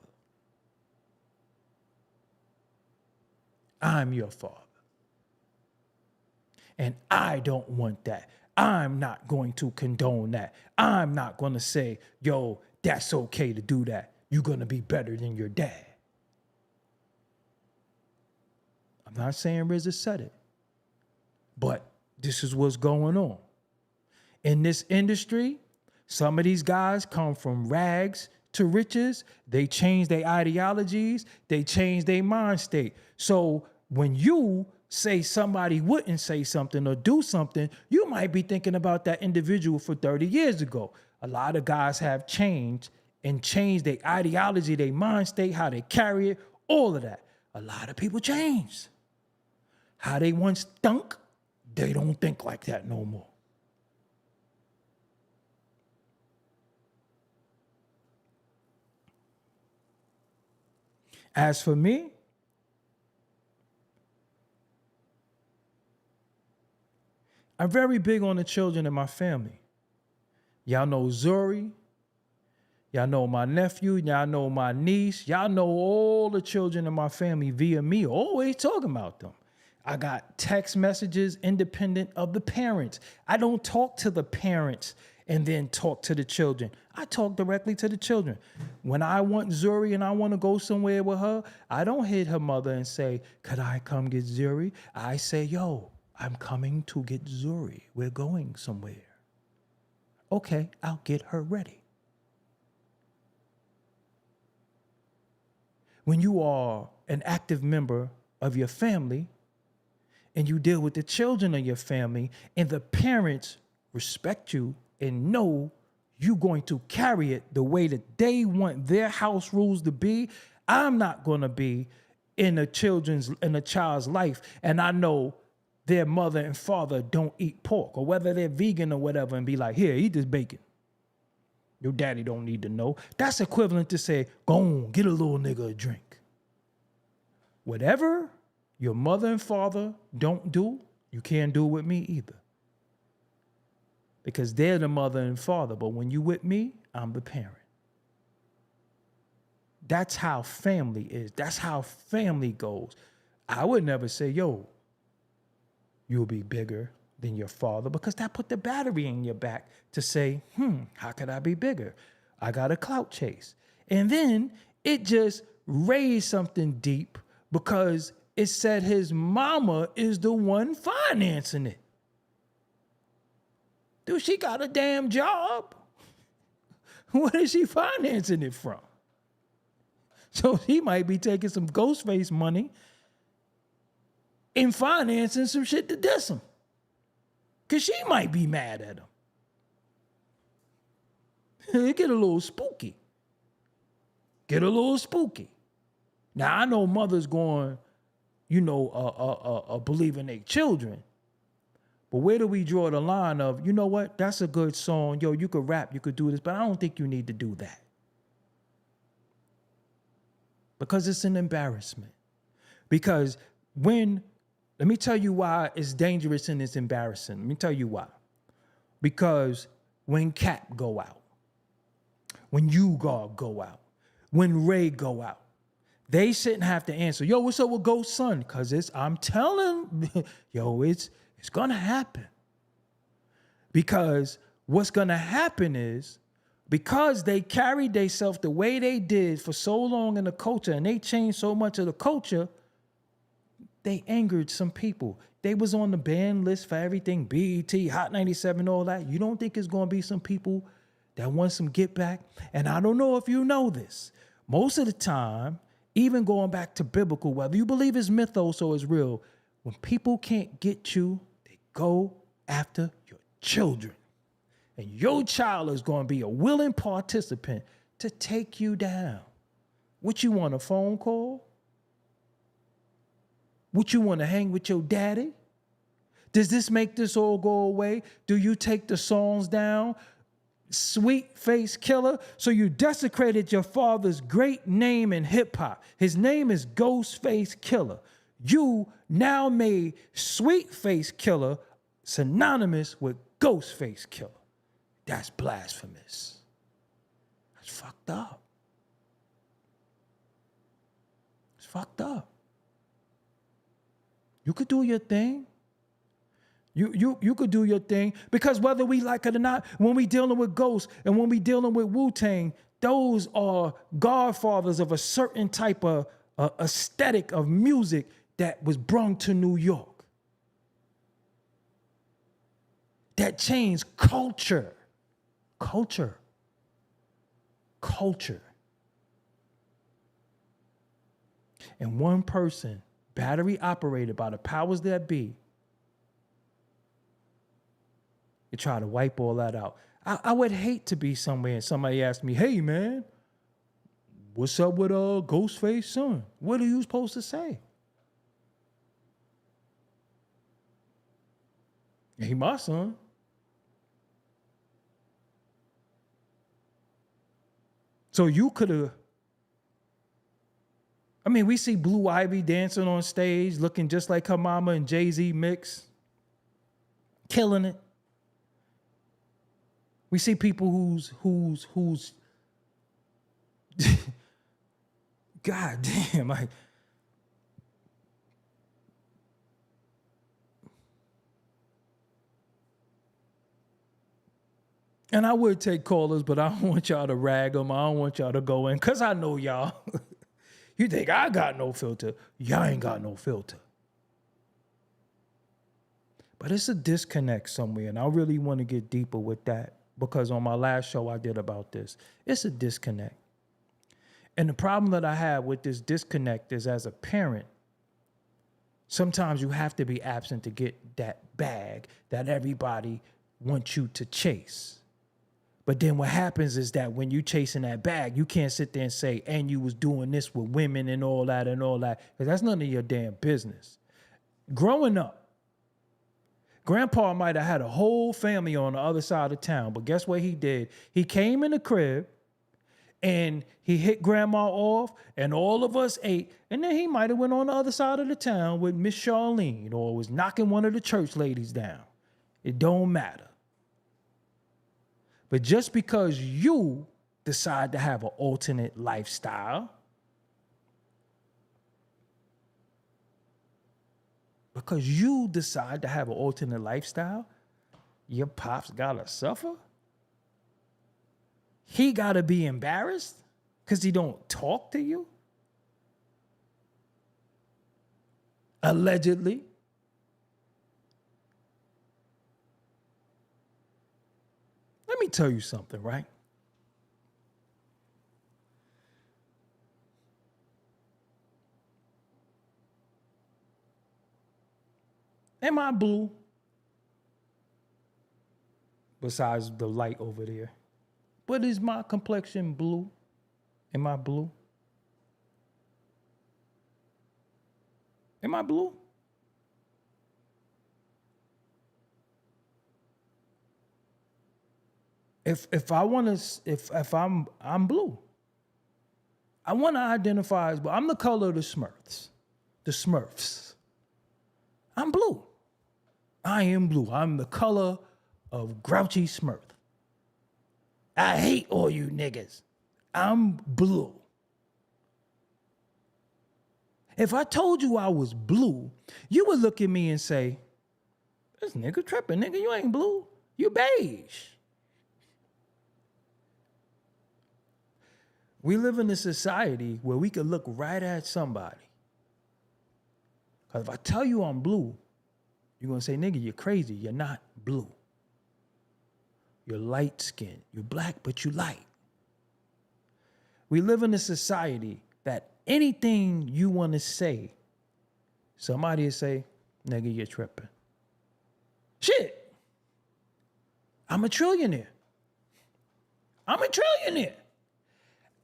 S1: I'm your father. And I don't want that. I'm not going to condone that. I'm not going to say, yo, that's okay to do that. You're going to be better than your dad. I'm not saying RZA said it, but this is what's going on. In this industry, some of these guys come from rags to riches. They change their ideologies. They change their mind state. So when you say somebody wouldn't say something or do something, you might be thinking about that individual for 30 years ago. A lot of guys have changed and changed their ideology, their mind state, how they carry it, all of that. A lot of people changed. How they once thunk, they don't think like that no more. As for me, I'm very big on the children in my family. Y'all know Zuri. Y'all know my nephew. Y'all know my niece. Y'all know all the children in my family via me. Always talking about them. I got text messages independent of the parents. I don't talk to the parents and then talk to the children. I talk directly to the children. When I want Zuri and I want to go somewhere with her, I don't hit her mother and say, could I come get Zuri? I say, yo, I'm coming to get Zuri. We're going somewhere. Okay, I'll get her ready. When you are an active member of your family and you deal with the children of your family and the parents respect you and know you're going to carry it the way that they want their house rules to be, I'm not going to be in a child's life and I know their mother and father don't eat pork, or whether they're vegan or whatever, and be like, here, eat this bacon. Your daddy don't need to know. That's equivalent to say, go on, get a little nigga a drink. Whatever your mother and father don't do, you can't do with me either. Because they're the mother and father, but when you with me, I'm the parent. That's how family is. That's how family goes. I would never say, yo, you'll be bigger than your father, because that put the battery in your back to say, how could I be bigger? I got a clout chase. And then it just raised something deep because it said his mama is the one financing it. Dude, she got a damn job. What is she financing it from? So he might be taking some Ghostface money and financing some shit to diss him. Because she might be mad at him. It get a little spooky. Get a little spooky. Now, I know mothers going, believe in their children. But where do we draw the line of, you know what, that's a good song. Yo, you could rap, you could do this, but I don't think you need to do that. Because it's an embarrassment. Because let me tell you why it's dangerous and it's embarrassing. Let me tell you why. Because when Cap go out, when U-God go out, when Ray go out, they shouldn't have to answer, yo, what's up with Ghost Son? Because I'm telling, yo, it's going to happen. Because what's going to happen is, because they carried themselves the way they did for so long in the culture and they changed so much of the culture, they angered some people. They was on the ban list for everything, BET, Hot 97, all that. You don't think it's going to be some people that want some get back? And I don't know if you know this. Most of the time, even going back to biblical, whether you believe it's mythos or it's real, when people can't get you, they go after your children. And your child is going to be a willing participant to take you down. What you want, a phone call? What you want to hang with your daddy? Does this make this all go away? Do you take the songs down? Ghostface Killah. So you desecrated your father's great name in hip hop. His name is Ghostface Killah. You now made Ghostface Killah synonymous with Ghostface Killah. That's blasphemous. That's fucked up. It's fucked up. You could do your thing. You could do your thing, because whether we like it or not, when we dealing with Ghost and when we dealing with Wu-Tang, those are godfathers of a certain type of aesthetic of music that was brought to New York. That changed culture. Culture. And one person, battery operated by the powers that be, you try to wipe all that out. I would hate to be somewhere and somebody asked me, hey, man, what's up with Ghostface son? What are you supposed to say? He my son. So you could have, we see Blue Ivy dancing on stage, looking just like her mama and Jay-Z mix, killing it. We see people who's God damn, And I would take callers, but I don't want y'all to rag them. I don't want y'all to go in, because I know y'all. You think I got no filter. Y'all ain't got no filter. But it's a disconnect somewhere, and I really want to get deeper with that, because on my last show I did about this. It's a disconnect. And the problem that I have with this disconnect is, as a parent, sometimes you have to be absent to get that bag that everybody wants you to chase. But then what happens is that when you chasing that bag, you can't sit there and say, and you was doing this with women and all that, because that's none of your damn business. Growing up, Grandpa might have had a whole family on the other side of town, but guess what he did? He came in the crib and he hit Grandma off, and all of us ate, and then he might have went on the other side of the town with Miss Charlene, or was knocking one of the church ladies down. It don't matter. But just because you decide to have an alternate lifestyle, your pops gotta suffer? He gotta be embarrassed because he don't talk to you? Allegedly. Let me tell you something, right? Am I blue? Besides the light over there. But is my complexion blue? Am I blue? Am I blue? If I'm blue. I want to identify as blue. I'm the color of the Smurfs. The Smurfs. I'm blue. I am blue. I'm the color of Grouchy Smurf. I hate all you niggas. I'm blue. If I told you I was blue, you would look at me and say, this nigga tripping, nigga, you ain't blue. You beige. We live in a society where we can look right at somebody. Because if I tell you I'm blue, you're going to say, nigga, you're crazy. You're not blue. You're light skinned. You're black, but you light. We live in a society that anything you want to say, somebody will say, nigga, you're tripping. Shit. I'm a trillionaire.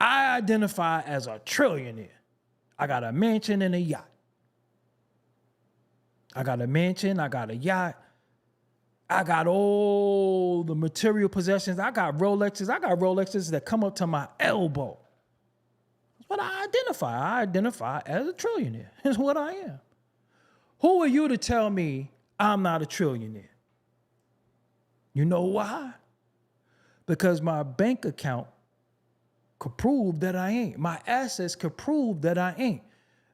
S1: I identify as a trillionaire. I got a mansion and a yacht. I got a mansion, I got a yacht. I got all the material possessions. I got Rolexes that come up to my elbow. That's what I identify. I identify as a trillionaire. That's what I am. Who are you to tell me I'm not a trillionaire? You know why? Because my bank account could prove that I ain't. My assets could prove that I ain't.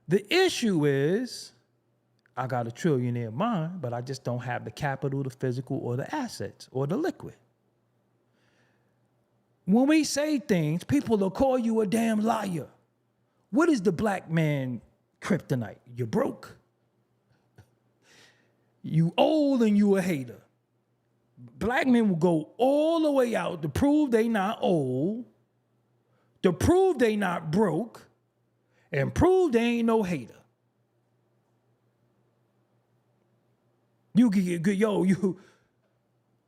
S1: The issue is I got a trillionaire mind, but I just don't have the capital, the physical, or the assets, or the liquid. When we say things, people will call you a damn liar. What is the black man kryptonite? You're broke. You old and you a hater. Black men will go all the way out to prove they not old, to prove they not broke, and prove they ain't no hater. You get good,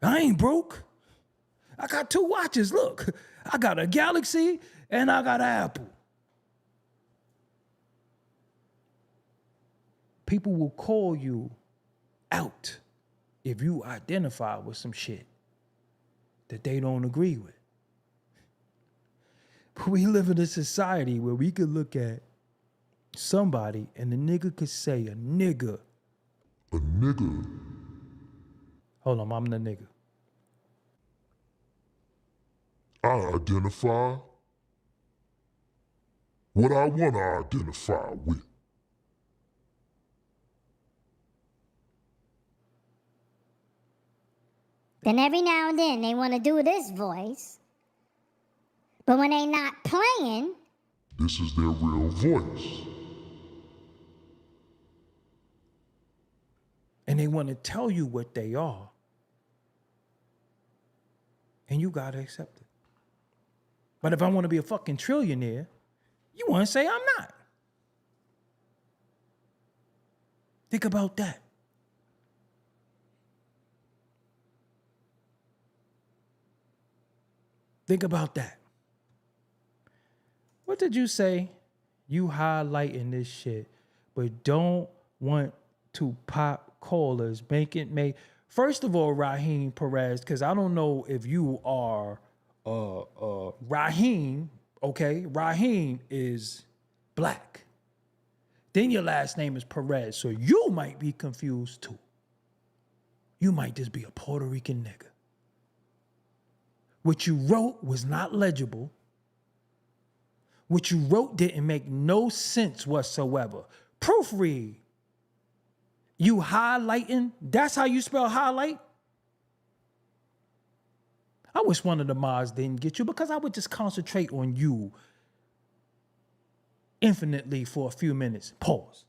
S1: I ain't broke. I got 2 watches, look. I got a Galaxy and I got an Apple. People will call you out if you identify with some shit that they don't agree with. But we live in a society where we could look at somebody and the nigga could say a nigga.
S4: A nigga.
S1: Hold on, I'm the nigga.
S4: I identify what I want to identify with.
S5: Then every now and then they want to do this voice. But when they not playing,
S4: This is their real voice.
S1: And they want to tell you what they are. And you got to accept it. But if I want to be a fucking trillionaire, you want to say I'm not. Think about that. Think about that. What did you say? You highlighting this shit, but don't want to pop callers. First of all, Raheem Perez, because I don't know if you are Raheem, okay? Raheem is black. Then your last name is Perez, so you might be confused too. You might just be a Puerto Rican nigga. What you wrote was not legible. What you wrote didn't make no sense whatsoever. Proofread. You highlighting? That's how you spell highlight? I wish one of the mods didn't get you because I would just concentrate on you infinitely for a few minutes. Pause.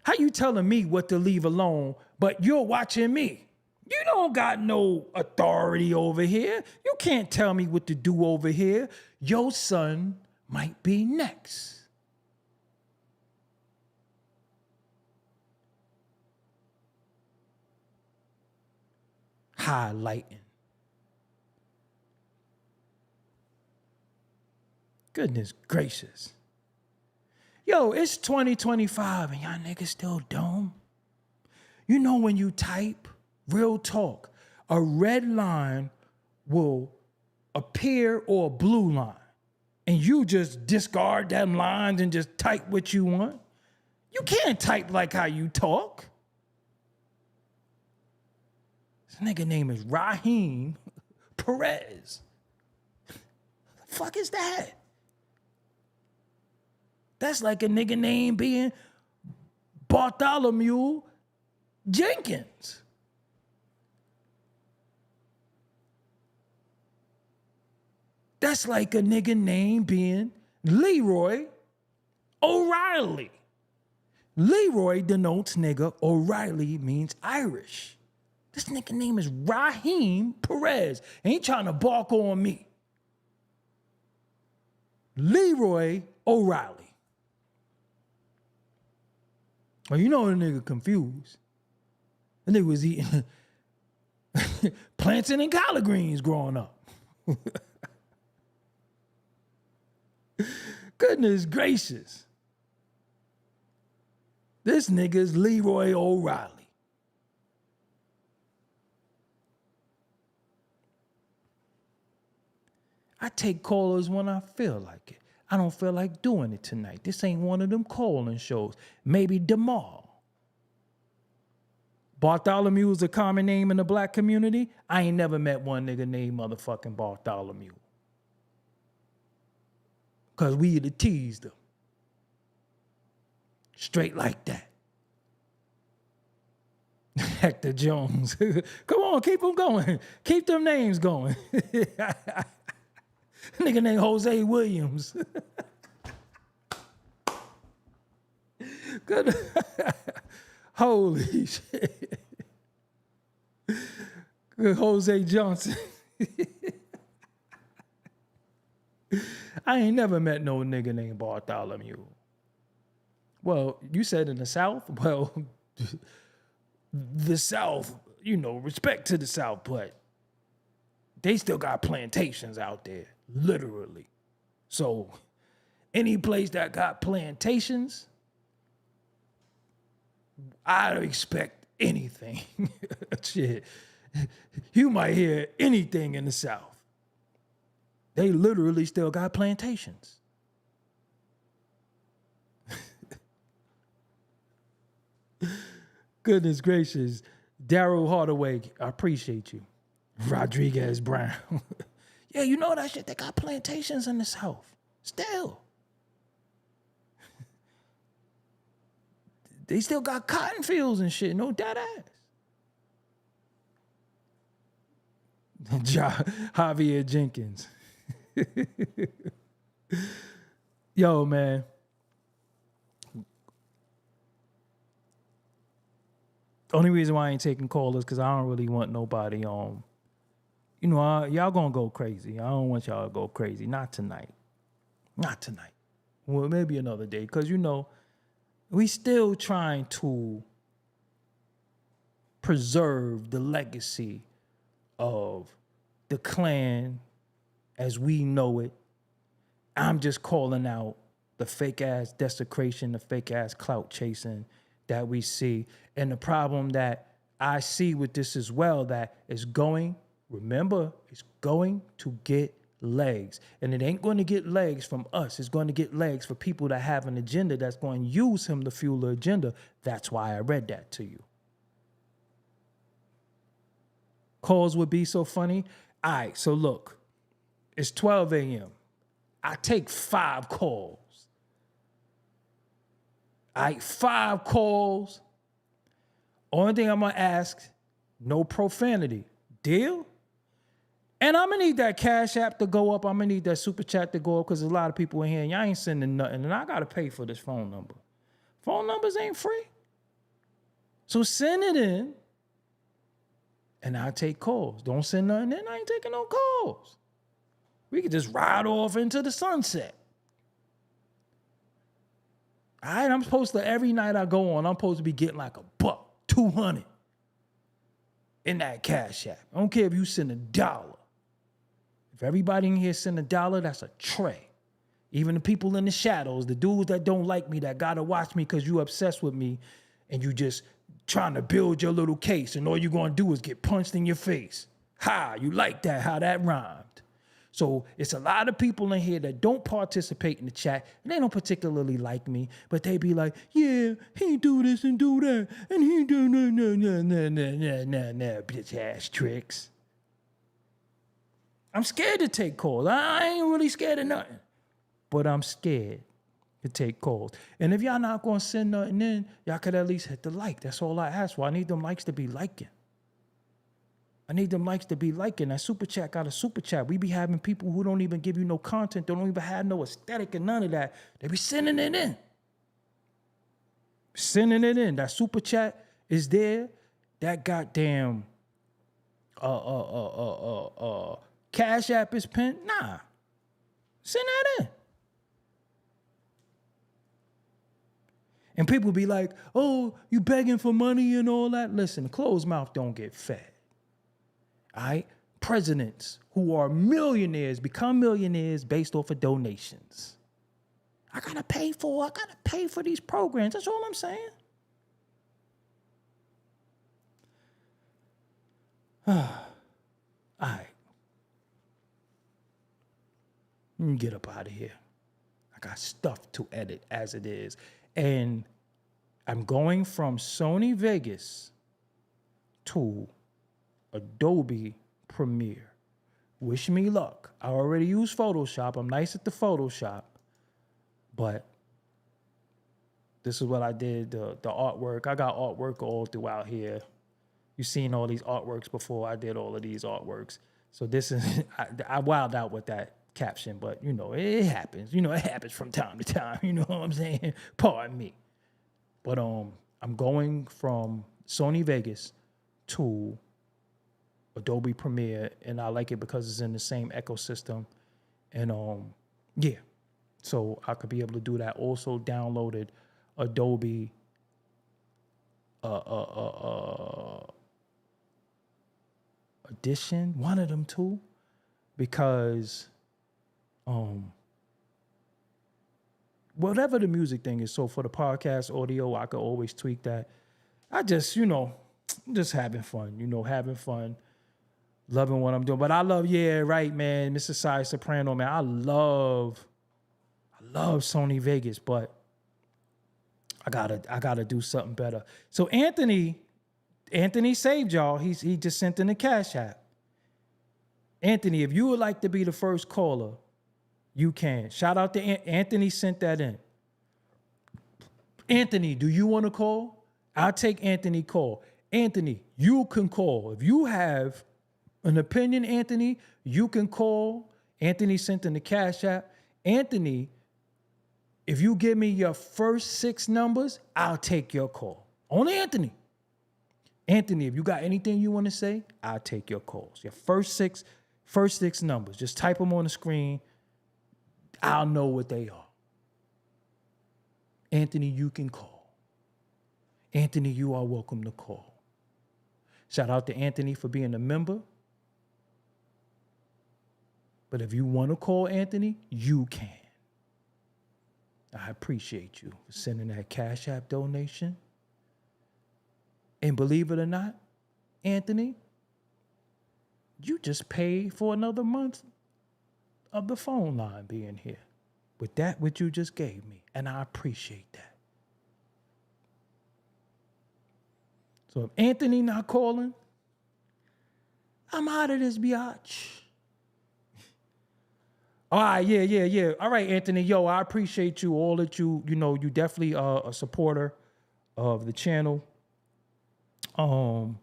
S1: How you telling me what to leave alone, but you're watching me? You don't got no authority over here. You can't tell me what to do over here. Your son might be next. Highlighting. Goodness gracious. Yo, it's 2025 and y'all niggas still dumb. You know when you type, real talk, a red line will appear or a blue line. And you just discard them lines and just type what you want. You can't type like how you talk. This nigga name is Raheem Perez. The fuck is that? That's like a nigga name being Bartholomew Jenkins. That's like a nigga name being Leroy O'Reilly. Leroy denotes nigga, O'Reilly means Irish. This nigga name is Raheem Perez. Ain't trying to bark on me. Leroy O'Reilly. Oh, you know the nigga confused. The nigga was eating plantain and collard greens growing up. Goodness gracious. This nigga's Leroy O'Reilly. I take callers when I feel like it. I don't feel like doing it tonight. This ain't one of them calling shows. Maybe tomorrow. Bartholomew is a common name in the black community. I ain't never met one nigga named motherfucking Bartholomew. Because we either teased them. Straight like that. Hector Jones. Come on, keep them going. Keep them names going. Nigga named Jose Williams. Good. Holy shit. Good Jose Johnson. I ain't never met no nigga named Bartholomew. Well, you said in the South? Well, the South, you know, respect to the South, but they still got plantations out there, literally. So any place that got plantations, I'd expect anything. Shit. You might hear anything in the South. They literally still got plantations. Goodness gracious. Daryl Hardaway, I appreciate you. Rodriguez Brown. Yeah, you know that shit. They got plantations in the South. Still. They still got cotton fields and shit. No dead ass. Javier Jenkins. Yo, man. The only reason why I ain't taking callers because I don't really want nobody on. You know, y'all gonna go crazy. I don't want y'all to go crazy. Not tonight. Not tonight. Well, maybe another day. Because, you know, we still trying to preserve the legacy of the Klan as we know it. I'm just calling out the fake ass desecration, the fake ass clout chasing that we see. And the problem that I see with this as well, that is going, remember, it's going to get legs. And it ain't going to get legs from us. It's going to get legs for people that have an agenda that's going to use him to fuel the agenda. That's why I read that to you. Calls would be so funny. All right, so look, it's 12 a.m. I take 5 calls. All right, 5 calls. Only thing I'm going to ask, no profanity. Deal? And I'm going to need that Cash App to go up. I'm going to need that Super Chat to go up because there's a lot of people in here and y'all ain't sending nothing. And I got to pay for this phone number. Phone numbers ain't free. So send it in and I'll take calls. Don't send nothing in, I ain't taking no calls. We could just ride off into the sunset. All right, I'm supposed to, every night I go on, I'm supposed to be getting like $100, $200 in that Cash App. I don't care if you send $1. If everybody in here send $1, that's a tray. Even the people in the shadows, the dudes that don't like me, that gotta watch me because you obsessed with me and you just trying to build your little case and all you gonna do is get punched in your face. Ha, you like that, how that rhymed. So it's a lot of people in here that don't participate in the chat, and they don't particularly like me, but they be like, yeah, he do this and do that, and he do no, bitch ass tricks. I'm scared to take calls. I ain't really scared of nothing, but I'm scared to take calls. And if y'all not gonna send nothing in, y'all could at least hit the like. That's all I ask for. I need them likes to be liking. I need them likes to be liking. That Super Chat got a Super Chat. We be having people who don't even give you no content, don't even have no aesthetic and none of that. They be sending it in. Sending it in. That Super Chat is there. That goddamn Cash App is pinned. Nah. Send that in. And people be like, oh, you begging for money and all that. Listen, closed mouth don't get fed. All right? Presidents who are millionaires become millionaires based off of donations. I gotta pay for these programs. That's all I'm saying. All right. Let me get up out of here. I got stuff to edit as it is. And I'm going from Sony Vegas to Adobe Premiere. Wish me luck. I already use Photoshop. I'm nice at the Photoshop. But this is what I did, the artwork. I got artwork all throughout here. You've seen all these artworks before. I did all of these artworks. So this is, I wilded out with that caption, but you know, it happens. You know, it happens from time to time. You know what I'm saying? Pardon me. But I'm going from Sony Vegas to Adobe Premiere, and I like it because it's in the same ecosystem. And yeah, so I could be able to do that. Also downloaded Adobe Audition, one of them two, because whatever the music thing is. So for the podcast audio, I could always tweak that. I just, you know, just having fun, having fun. Loving what I'm doing. But I love, yeah, right, man. Mr. Cy Soprano, man. I love Sony Vegas, but I gotta do something better. So Anthony saved y'all. He just sent in the Cash App. Anthony, if you would like to be the first caller, you can. Shout out to Anthony sent that in. Anthony, do you want to call? I'll take Anthony call. Anthony, you can call. If you have an opinion, Anthony, you can call. Anthony sent in the Cash App. Anthony, if you give me your first 6 numbers, I'll take your call. Only Anthony. Anthony, if you got anything you want to say, I'll take your calls. Your first six numbers. Just type them on the screen. I'll know what they are. Anthony, you can call. Anthony, you are welcome to call. Shout out to Anthony for being a member. But if you want to call Anthony, you can. I appreciate you for sending that Cash App donation. And believe it or not, Anthony, you just paid for another month of the phone line being here. With that, what you just gave me. And I appreciate that. So if Anthony not calling, I'm out of this biatch. All right, yeah. All right, Anthony, yo, I appreciate you, all that you you definitely a supporter of the channel. You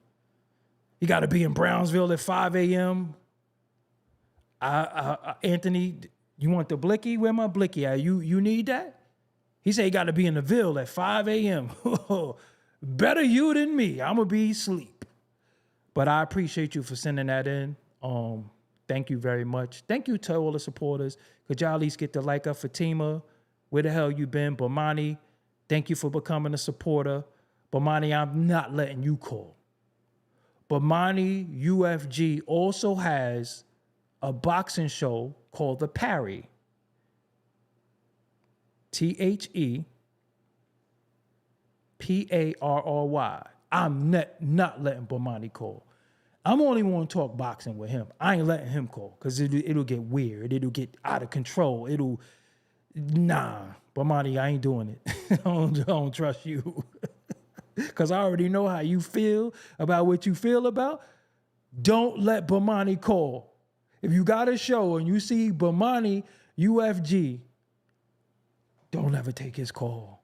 S1: got to be in Brownsville at 5 a.m. Anthony, you want the blicky? Where my blicky at? You need that? He said he got to be in the Ville at 5 a.m. Better you than me. I'm going to be asleep. But I appreciate you for sending that in. Thank you very much. Thank you to all the supporters. Could y'all at least get the like up? Fatima, where the hell you been? Bomani, thank you for becoming a supporter. Bomani, I'm not letting you call. Bomani UFG also has a boxing show called The Parry. TheParry. I'm not letting Bomani call. I'm only want to talk boxing with him. I ain't letting him call because it'll get weird. It'll get out of control. Bomani, I ain't doing it. I don't trust you. Because I already know how you feel about what you feel about. Don't let Bomani call. If you got a show and you see Bomani UFG, don't ever take his call.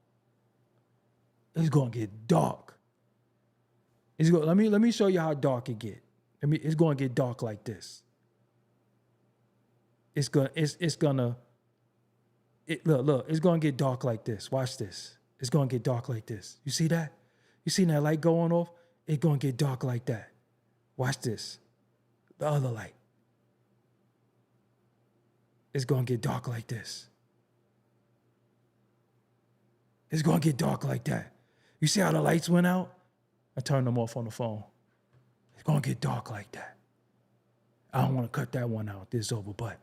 S1: It's going to get dark. Let me show you how dark it get. It's going to get dark like this. It's going to get dark like this. Watch this. It's going to get dark like this. You see that? You seen that light going off? It's going to get dark like that. Watch this. The other light. It's going to get dark like this. It's going to get dark like that. You see how the lights went out? I turned them off on the phone. It's going to get dark like that. I don't want to cut that one out. This is over, but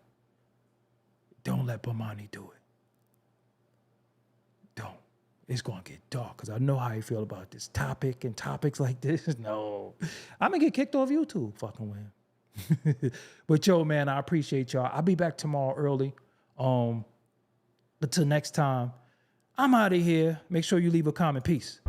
S1: don't let Bomani do it. Don't. It's going to get dark because I know how you feel about this topic and topics like this. No. I'm going to get kicked off YouTube fucking with him. But yo, man, I appreciate y'all. I'll be back tomorrow early. Until next time, I'm out of here. Make sure you leave a comment. Peace.